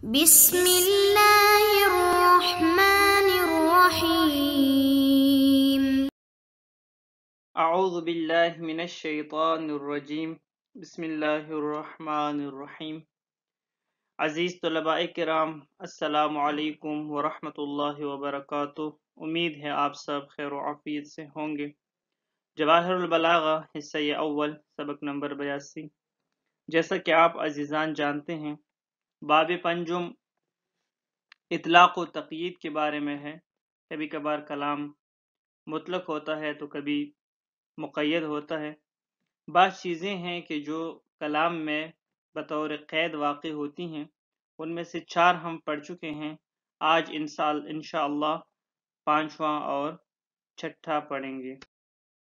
بسم اللہ الرحمن الرحیم۔ اعوذ باللہ من الشیطان الرجیم، بسم اللہ الرحمن الرحیم۔ عزیز طلباء کرام، السلام علیکم ورحمۃ اللہ وبرکاتہ۔ امید ہے آپ سب خیر و عافیت سے ہوں گے۔ جواہر البلاغہ حصہ اول، سبق نمبر 82۔ جیسا کہ آپ عزیزان جانتے ہیں، باب پنجم اطلاق و تقیید کے بارے میں ہے۔ کبھی کبھار کلام مطلق ہوتا ہے تو کبھی مقید ہوتا ہے۔ بعض چیزیں ہیں کہ جو کلام میں بطور قید واقع ہوتی ہیں، ان میں سے 4 ہم پڑھ چکے ہیں۔ آج انشاءاللہ 5واں اور 6واں پڑھیں گے۔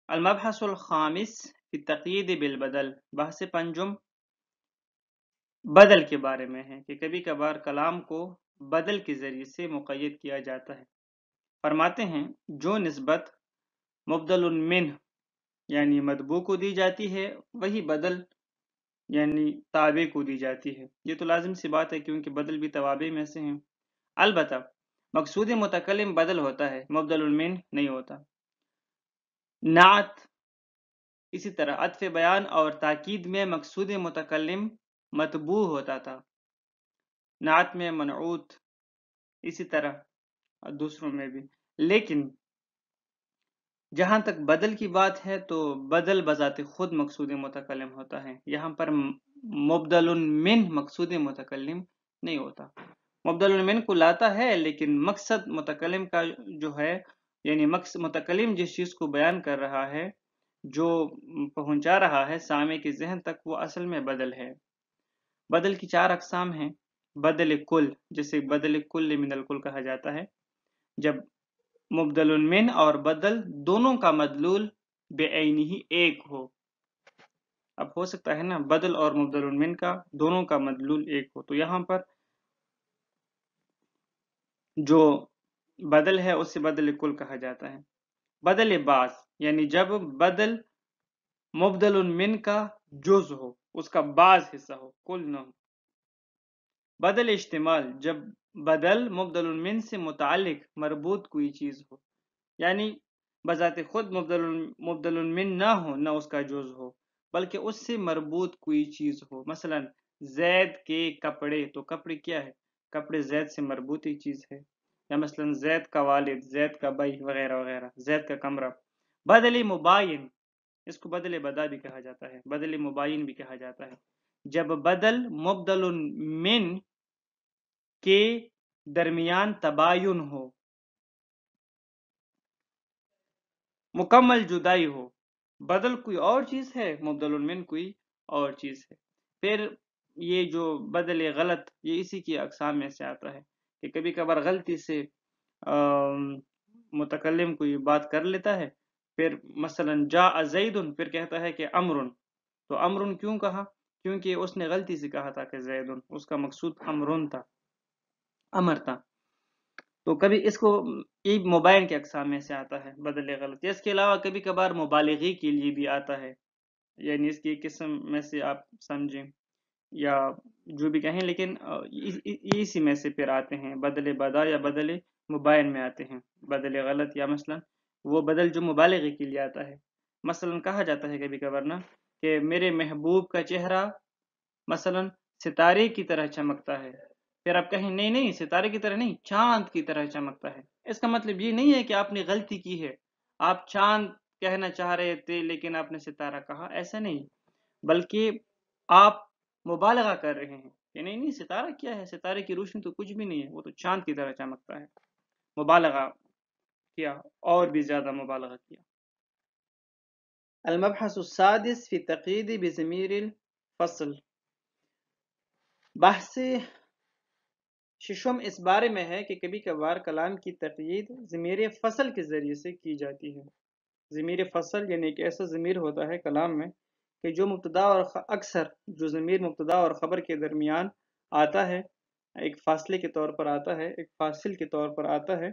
المبحث الخامس فی التقیید بالبدل، بحث پنجم بدل کے بارے میں ہے کہ کبھی کبھار کلام کو بدل کے ذریعے سے مقید کیا جاتا ہے۔ فرماتے ہیں جو نسبت مبدل منہ یعنی مطبوع کو دی جاتی ہے، وہی بدل یعنی تابع کو دی جاتی ہے۔ یہ تو لازم سی بات ہے کیونکہ بدل بھی توابع میں سے ہیں۔ البتہ مقصود متکلم بدل ہوتا ہے، مبدل منہ نہیں ہوتا۔ نعت اسی طرح عطف بیان اور تاکید میں مقصود متکلم مطبوع ہوتا تھا، نعت میں منعوت، اسی طرح دوسروں میں بھی۔ لیکن جہاں تک بدل کی بات ہے تو بدل بذات خود مقصود متکلم ہوتا ہے۔ یہاں پر مبدل من مقصود متکلم نہیں ہوتا۔ مبدل من کو لاتا ہے لیکن مقصد متکلم کا جو ہے، یعنی متکلم جس چیز کو بیان کر رہا ہے، جو پہنچا رہا ہے سامع کے ذہن تک، وہ اصل میں بدل ہے۔ بدل کی 4 اقسام ہیں۔ بدل کل، جسے بدل کل من الکل کہا جاتا ہے، جب مبدل من اور بدل دونوں کا مدلول بعینہ ایک ہو۔ اب ہو سکتا ہے نا بدل اور مبدل من کا دونوں کا مدلول ایک ہو، تو یہاں پر جو بدل ہے اسے بدل کل کہا جاتا ہے۔ بدل بعض یعنی جب بدل مبدل من کا جز ہو، اس کا بعض حصہ ہو، کل نہ ہو۔ بدل اشتمال، جب بدل مبدل من سے متعلق مربوط کوئی چیز ہو، یعنی بذات خود مبدل من نہ ہو، نہ اس کا جز ہو، بلکہ اس سے مربوط کوئی چیز ہو۔ مثلا زید کے کپڑے، تو کپڑے کیا ہے؟ کپڑے زید سے مربوط ایک چیز ہے۔ یا مثلا زید کا والد، زید کا بھائی، وغیرہ وغیرہ، زید کا کمرہ۔ بدل مباین، اس کو بدل بدا بھی کہا جاتا ہے، بدل مباین بھی کہا جاتا ہے، جب بدل مبدل من کے درمیان تباین ہو، مکمل جدائی ہو۔ بدل کوئی اور چیز ہے، مبدل من کوئی اور چیز ہے۔ پھر یہ جو بدل غلط، یہ اسی کی اقسام میں سے آتا ہے کہ کبھی کبھار غلطی سے متکلم کوئی بات کر لیتا ہے، پھر مثلا جاء زید، پھر کہتا ہے کہ امرن، تو امرن کیوں کہا؟ کیونکہ اس نے غلطی سے کہا تھا کہ زیدن، اس کا مقصود امرن تھا، امر تھا۔ تو کبھی اس کو یہ مبین کے اقسام میں سے آتا ہے بدل غلط۔ اس کے علاوہ کبھی کبھار مبالغے کے لیے بھی آتا ہے، یعنی اس کی ایک قسم میں سے آپ سمجھیں یا جو بھی کہیں، لیکن اسی میں سے پھر آتے ہیں، بدل بدا یا بدل مبین میں آتے ہیں بدل غلط، یا مثلا وہ بدل جو مبالغے کے لیے آتا ہے۔ مثلا کہا جاتا ہے کبھی کبھار نا کہ میرے محبوب کا چہرہ مثلا ستارے کی طرح چمکتا ہے، پھر آپ کہیں نہیں نہیں، ستارے کی طرح نہیں، چاند کی طرح چمکتا ہے۔ اس کا مطلب یہ نہیں ہے کہ آپ نے غلطی کی ہے، آپ چاند کہنا چاہ رہے تھے لیکن آپ نے ستارہ کہا، ایسا نہیں، بلکہ آپ مبالغہ کر رہے ہیں کہ نہیں نہیں، ستارہ کیا ہے، ستارے کی روشنی تو کچھ بھی نہیں ہے، وہ تو چاند کی طرح چمکتا ہے۔ مبالغہ کیا، اور بھی زیادہ مبالغہ کیا۔ المبحث السادس فی تقیید بضمیر الفصل، بحث ششم اس بارے میں ہے کہ کبھی کبھار کلام کی تقیید ضمیر فصل کے ذریعے سے کی جاتی ہے۔ ضمیر فصل یعنی ایک ایسا ضمیر ہوتا ہے کلام میں کہ جو مبتدا اور اکثر جو ضمیر مبتدا اور خبر کے درمیان آتا ہے، ایک فاصلے کے طور پر آتا ہے، ایک فاصل کے طور پر آتا ہے،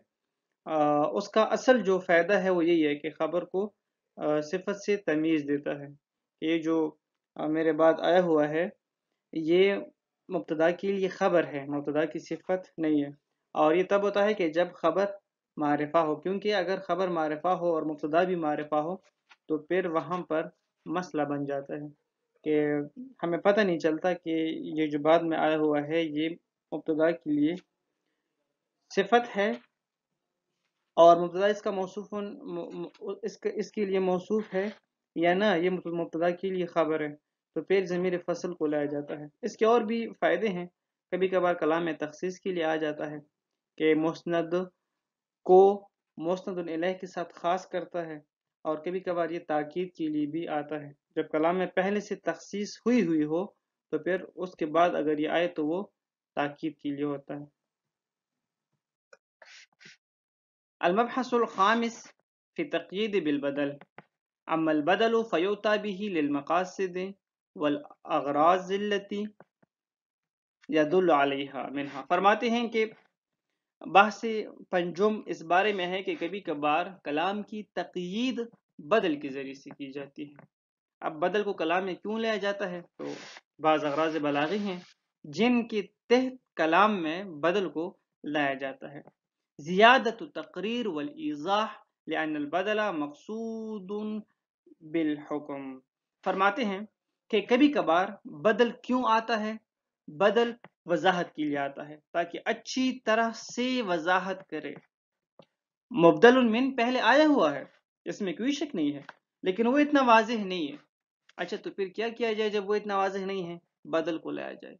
اس کا اصل جو فائدہ ہے وہ یہی ہے کہ خبر کو صفت سے تمیز دیتا ہے۔ یہ جو میرے بعد آیا ہوا ہے، یہ مبتدا کے لیے خبر ہے، مبتدا کی صفت نہیں ہے، اور یہ تب ہوتا ہے کہ جب خبر معرفہ ہو، کیونکہ اگر خبر معرفہ ہو اور مبتدا بھی معرفہ ہو تو پھر وہاں پر مسئلہ بن جاتا ہے کہ ہمیں پتہ نہیں چلتا کہ یہ جو بعد میں آیا ہوا ہے یہ مبتدا کے لیے صفت ہے اور مبتدا اس کا موصوف اس کے لیے موصوف ہے یا نہ، یہ مبتدا کے لیے خبر ہے، تو پھر ضمیر فصل کو لایا جاتا ہے۔ اس کے اور بھی فائدے ہیں، کبھی کبھار کلام میں تخصیص کے لیے آ جاتا ہے کہ مسند کو مسند الیہ کے ساتھ خاص کرتا ہے، اور کبھی کبھار یہ تاکید کے لیے بھی آتا ہے، جب کلام میں پہلے سے تخصیص ہوئی ہو تو پھر اس کے بعد اگر یہ آئے تو وہ تاکید کے لیے ہوتا ہے۔ المبحث الخامس في التقييد بالبدل، أما البدل فيؤتى به للمقاصد والأغراض التي يدل عليها منها۔ فرماتے ہیں کہ بحث پنجم اس بارے میں ہے کہ کبھی کبھار کلام کی تقیید بدل کے ذریعے سے کی جاتی ہے۔ اب بدل کو کلام میں کیوں لایا جاتا ہے؟ تو بعض اغراض بلاغی ہیں جن کے تحت کلام میں بدل کو لایا جاتا ہے۔ زیادت تقریر والایضاح لأن البدل مقصود بالحکم۔ فرماتے ہیں کہ کبھی کبھار بدل کیوں آتا ہے؟ بدل وضاحت کے لیے آتا ہے تاکہ اچھی طرح سے وضاحت کرے۔ مبدل من پہلے آیا ہوا ہے، اس میں کوئی شک نہیں ہے، لیکن وہ اتنا واضح نہیں ہے۔ اچھا تو پھر کیا کیا جائے جب وہ اتنا واضح نہیں ہے؟ بدل کو لایا جائے۔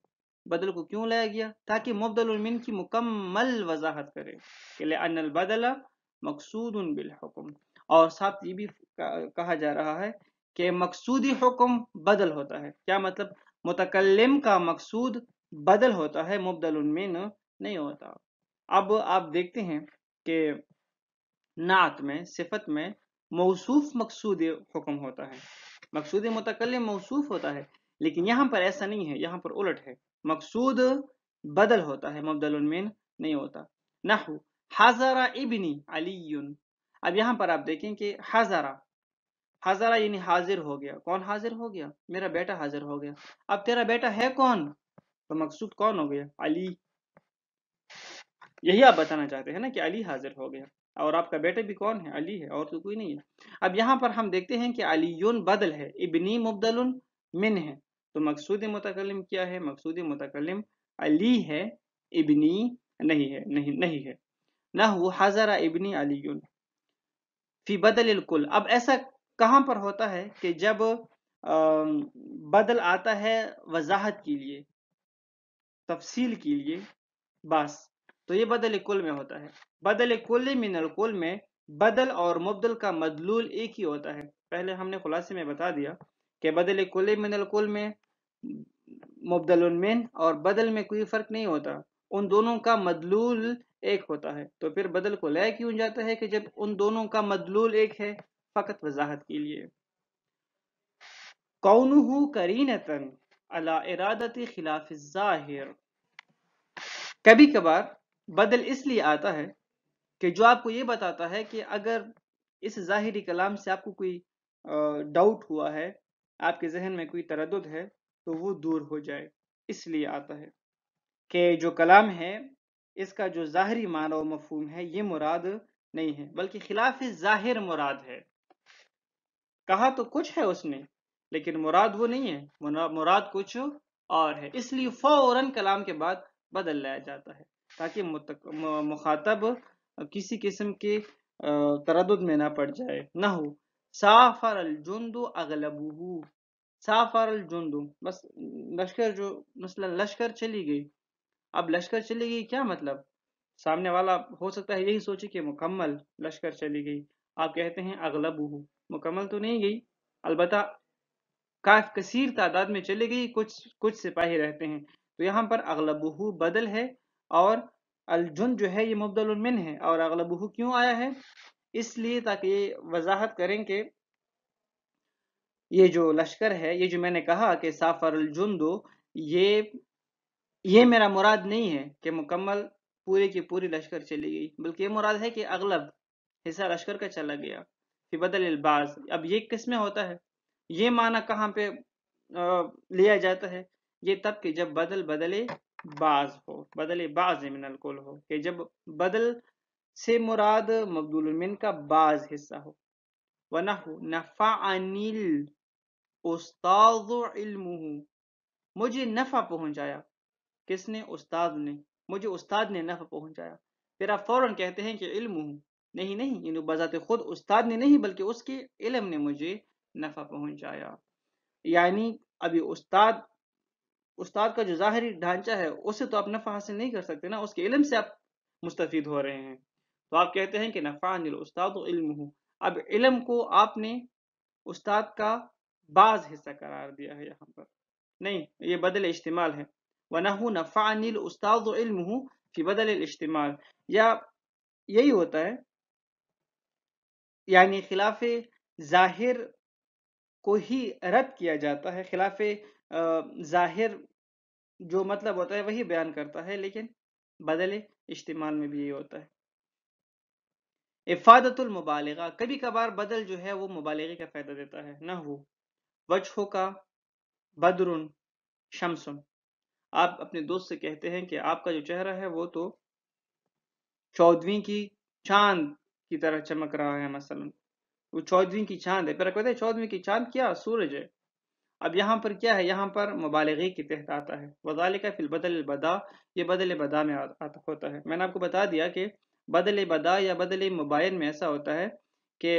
بدل کو کیوں لایا گیا؟ تاکہ مبدل من کی مکمل وضاحت کرے کہ لأن البدل مقصود بالحکم، اور ساتھ یہ بھی کہا جا رہا ہے کہ مقصودی حکم بدل ہوتا ہے۔ کیا مطلب؟ متکلم کا مقصود بدل ہوتا ہے، مبدل من نہیں ہوتا۔ اب آپ دیکھتے ہیں کہ نعت میں، صفت میں موصوف مقصود حکم ہوتا ہے، مقصود متکلم موصوف ہوتا ہے، لیکن یہاں پر ایسا نہیں ہے، یہاں پر الٹ ہے، مقصود بدل ہوتا ہے، مبدل من نہیں ہوتا۔ نحو حضر ابنی علی۔ اب یہاں پر آپ دیکھیں کہ حضر یعنی حاضر ہو گیا۔ کون حاضر ہو گیا؟ میرا بیٹا حاضر ہو گیا۔ اب تیرا بیٹا ہے کون؟ تو مقصود کون ہو گیا؟ علی۔ یہی آپ بتانا چاہتے ہیں نا کہ علی حاضر ہو گیا، اور آپ کا بیٹا بھی کون ہے؟ علی ہے، اور تو کوئی نہیں ہے۔ اب یہاں پر ہم دیکھتے ہیں کہ علیون بدل ہے، ابنی مبدل من ہے، تو مقصود متکلم کیا ہے؟ مقصود متکلم علی ہے، ابنی نہیں ہے۔ نحو حضر ابنی علی فی بدل الکل۔ اب ایسا کہاں پر ہوتا ہے کہ جب بدل آتا ہے وضاحت کے لیے، تفصیل کے لیے، بس تو یہ بدل کل میں ہوتا ہے۔ بدل کل من الکل میں بدل اور مبدل کا مدلول ایک ہی ہوتا ہے۔ پہلے ہم نے خلاصے میں بتا دیا کہ بدل کل من الکل میں مبدل من اور بدل میں کوئی فرق نہیں ہوتا، ان دونوں کا مدلول ایک ہوتا ہے۔ تو پھر بدل کو لایا کیوں جاتا ہے کہ جب ان دونوں کا مدلول ایک ہے؟ فقط وضاحت کے لیے۔ کونہ قرینۃ علی ارادۃ خلاف الظاہر۔ کبھی کبھار بدل اس لیے آتا ہے کہ جو آپ کو یہ بتاتا ہے کہ اگر اس ظاہری کلام سے آپ کو کوئی ڈاؤٹ ہوا ہے، آپ کے ذہن میں کوئی تردد ہے، تو وہ دور ہو جائے، اس لیے آتا ہے کہ جو کلام ہے اس کا جو ظاہری معنی و مفہوم ہے یہ مراد نہیں ہے، بلکہ خلاف ظاہر مراد ہے۔ کہا تو کچھ ہے اس نے، لیکن مراد وہ نہیں ہے، مراد کچھ اور ہے، اس لیے فوراً کلام کے بعد بدل لایا جاتا ہے تاکہ مخاطب کسی قسم کے تردد میں نہ پڑ جائے۔ نحو سافر الجند اغلبہ۔ سافر الجند، بس لشکر، جو مثلا لشکر چلی گئی۔ اب لشکر چلی گئی کیا مطلب؟ سامنے والا ہو سکتا ہے یہی سوچے کہ مکمل لشکر چلی گئی، آپ کہتے ہیں اغلبہ، مکمل تو نہیں گئی، البتہ کثیر تعداد میں چلی گئی، کچھ سپاہی رہتے ہیں، تو یہاں پر اغلبہ بدل ہے، اور الجند جو ہے یہ مبدل من ہے، اور اغلبہ کیوں آیا ہے؟ اس لیے تاکہ یہ وضاحت کریں کہ یہ جو لشکر ہے، یہ جو میں نے کہا کہ سافر الجند، یہ میرا مراد نہیں ہے کہ مکمل پوری کی پوری لشکر چلی گئی، بلکہ یہ مراد ہے کہ اغلب حصہ لشکر کا چلا گیا، فی بدل البعض۔ اب یہ کس میں ہوتا ہے؟ یہ معنی کہاں پہ لیا جاتا ہے؟ یہ تب کہ جب بدل بدل بعض ہو، بدل بعض من الکل ہو، کہ جب بدل سے مراد مبدول من کا بعض حصہ ہو۔ وَنَحْوُ نَفَعَنِي الْأُسْتَاذُ عِلْمُهُ، مجھے نفع پہنچایا، کس نے؟ استاد نے، مجھے استاد نے نفع پہنچایا۔ پھر آپ فوراً کہتے ہیں کہ علم نہیں، یعنی بذات خود استاد نے نہیں بلکہ اس کے علم نے مجھے نفع پہنچایا۔ یعنی ابھی استاد کا جو ظاہری ڈھانچہ ہے اس سے تو آپ نفع حاصل نہیں کر سکتے نا، اس کے علم سے آپ مستفید ہو رہے ہیں، تو آپ کہتے ہیں کہ نفعنی الاستاذ علمہ، اب علم کو آپ نے استاد کا بعض حصہ قرار دیا ہے یہاں پر، نہیں یہ بدل اشتمال ہے۔ وَنَحْوُ نَفَعَنِي الْأُسْتَاذُ عِلْمُهُ فی بدل الاشتمال، یا یہی ہوتا ہے، یعنی خلاف ظاہر کو ہی رد کیا جاتا ہے، خلاف ظاہر جو مطلب ہوتا ہے وہی بیان کرتا ہے، لیکن بدل اشتمال میں بھی یہ ہوتا ہے۔ افادت المبالغہ، کبھی کبھار بدل جو ہے وہ مبالغے کا فائدہ دیتا ہے۔ نحو وجہ کا بدر شمس، آپ اپنے دوست سے کہتے ہیں کہ آپ کا جو چہرہ ہے وہ تو 14ویں کی چاند کی طرح چمک رہا ہے، مثلا وہ 14ویں کی چاند ہے، پھر کہتے ہیں 14ویں کی چاند کیا؟ سورج ہے۔ اب یہاں پر کیا ہے؟ یہاں پر مبالغے کے تحت آتا ہے، وذالک فی البدل البدا، یہ بدل بدا میں ہوتا ہے۔ میں نے آپ کو بتا دیا کہ بدل بدا یا بدل مباین میں ایسا ہوتا ہے کہ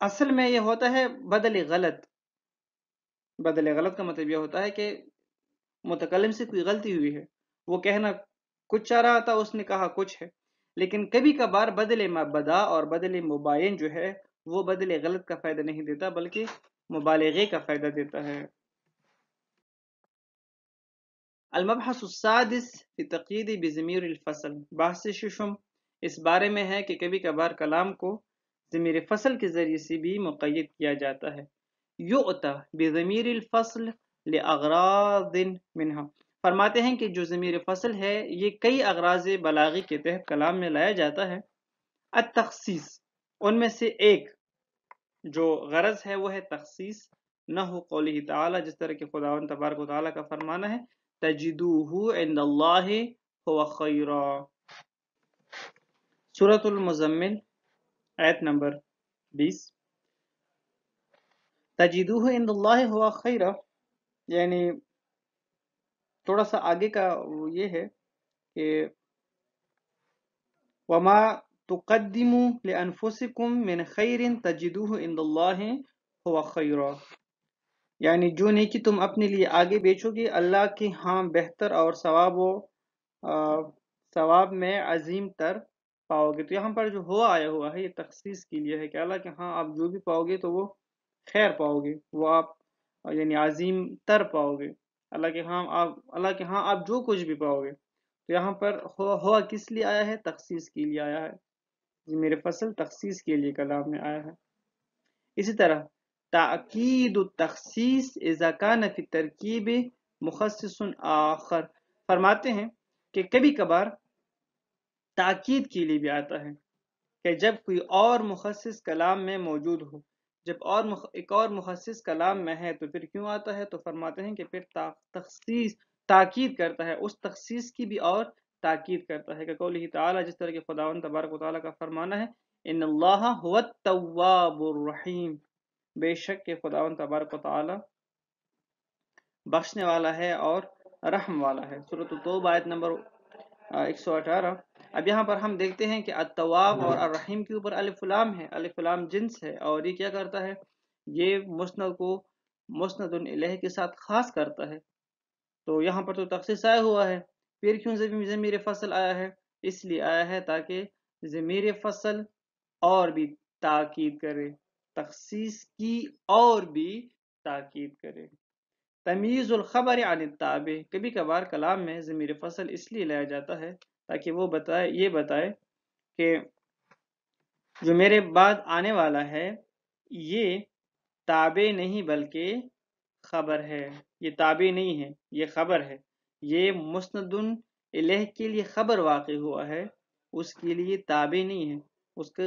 اصل میں یہ ہوتا ہے بدل غلط۔ بدل غلط کا مطلب یہ ہوتا ہے کہ متکلم سے کوئی غلطی ہوئی ہے، وہ کہنا کچھ چاہ رہا تھا، اس نے کہا کچھ ہے، لیکن کبھی کبھار بدل بدا اور بدل مباین جو ہے وہ بدل غلط کا فائدہ نہیں دیتا بلکہ مبالغے کا فائدہ دیتا ہے۔ المبحث السادس فی تقیید بضمیر الفصل، بحث ششم اس بارے میں ہے کہ کبھی کبھار کلام کو ضمیر فصل کے ذریعے سے بھی مقید کیا جاتا ہے۔ یؤتی بضمیر الفصل لاغراض منہا، فرماتے ہیں کہ جو ضمیر فصل ہے یہ کئی اغراض بلاغی کے تحت کلام میں لایا جاتا ہے۔ التخصیص، ان میں سے ایک جو غرض ہے وہ ہے تخصیص، نحو قولہ تعالی، جس طرح کہ خداوند تبارک و تعالی کا فرمانا ہے تجدوہ عند اللہ هو خیرا، سورۃ المزمل آیت نمبر 20۔ تجدوہ عند اللہ هو خیرا، یعنی تھوڑا سا آگے کا یہ ہے کہ وما تقدموا لانفسکم من خیر تجدوہ عند اللہ هو خیرا، یعنی جو نیکی تم اپنے لیے آگے بیچو گے اللہ کے ہاں بہتر اور ثواب میں عظیم تر پاؤ گے۔ تو یہاں پر جو ہوا آیا ہوا ہے یہ تخصیص کے لیے ہے کہ اللہ کے ہاں آپ جو بھی پاؤ گے تو وہ خیر پاؤ گے، وہ آپ یعنی عظیم تر پاؤ گے، اللہ کے ہاں آپ جو کچھ بھی پاؤ گے۔ تو یہاں پر ہوا کس لیے آیا ہے؟ تخصیص کے لیے آیا ہے، میرے فصل تخصیص کے لیے کلام میں آیا ہے۔ اسی طرح تأکید التخصیص اذا کان فی ترکیب مخصص آخر، فرماتے ہیں کہ کبھی کبھار تاکید کے لیے بھی آتا ہے کہ جب کوئی اور مخصص کلام میں موجود ہو، جب ایک اور مخصص کلام میں ہے تو پھر کیوں آتا ہے؟ تو فرماتے ہیں کہ پھر تخصیص تاکید کرتا ہے، اس تخصیص کی بھی اور تاکید کرتا ہے، کہ قولہ تعالی، جس طرح کہ خداوند تبارک و تعالی کا فرمانا ہے ان اللہ هو التواب الرحیم، بے شک کہ خداوند تبارک و تعالی بخشنے والا ہے اور رحم والا ہے، سورۃ التوبہ آیت نمبر 118۔ اب یہاں پر ہم دیکھتے ہیں کہ التواب اور الرحیم کے اوپر الف لام ہے، الف لام جنس ہے، اور یہ کیا کرتا ہے؟ یہ مسند کو مسند الیہ کے ساتھ خاص کرتا ہے۔ تو یہاں پر تو تخصیص آیا ہوا ہے، پھر کیوں ضمیر فصل آیا ہے؟ اس لیے آیا ہے تاکہ ضمیر فصل اور بھی تاکید کرے، تخصیص کی اور بھی تاکید کرے۔ تمییز الخبر عن التابع، کبھی کبھار کلام میں ضمیر فصل اس لیے لایا جاتا ہے تاکہ وہ یہ بتائے کہ جو میرے بعد آنے والا ہے یہ تابع نہیں بلکہ خبر ہے، یہ تابع نہیں ہے، یہ خبر ہے، یہ مسند الیہ کے لیے خبر واقع ہوا ہے، اس کے لیے تابع نہیں ہے،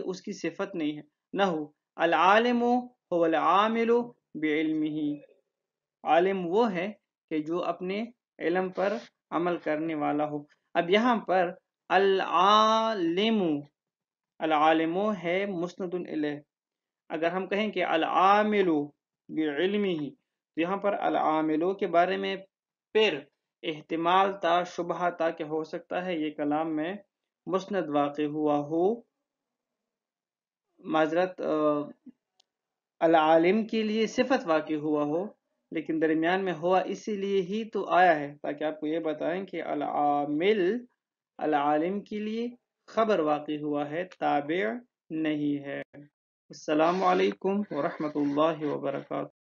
اس کی صفت نہیں ہے۔ نحو العالم هو العامل بعلمہ، عالم وہ ہے کہ جو اپنے علم پر عمل کرنے والا ہو. اب یہاں پر العالم، العالم ہے مسند الیہ. اگر ہم کہیں کہ العامل بعلمہ تو یہاں پر العاملوں کے بارے میں پھر احتمال تا، شبہ تا کہ ہو سکتا ہے یہ کلام میں مسند واقع ہوا ہو، معذرت العالم کے لیے صفت واقع ہوا ہو، لیکن درمیان میں ہوا اسی لیے ہی تو آیا ہے تاکہ آپ کو یہ بتائیں کہ العامل العالم کے لیے خبر واقع ہوا ہے، تابع نہیں ہے. السلام علیکم ورحمۃ اللہ وبرکاتہ.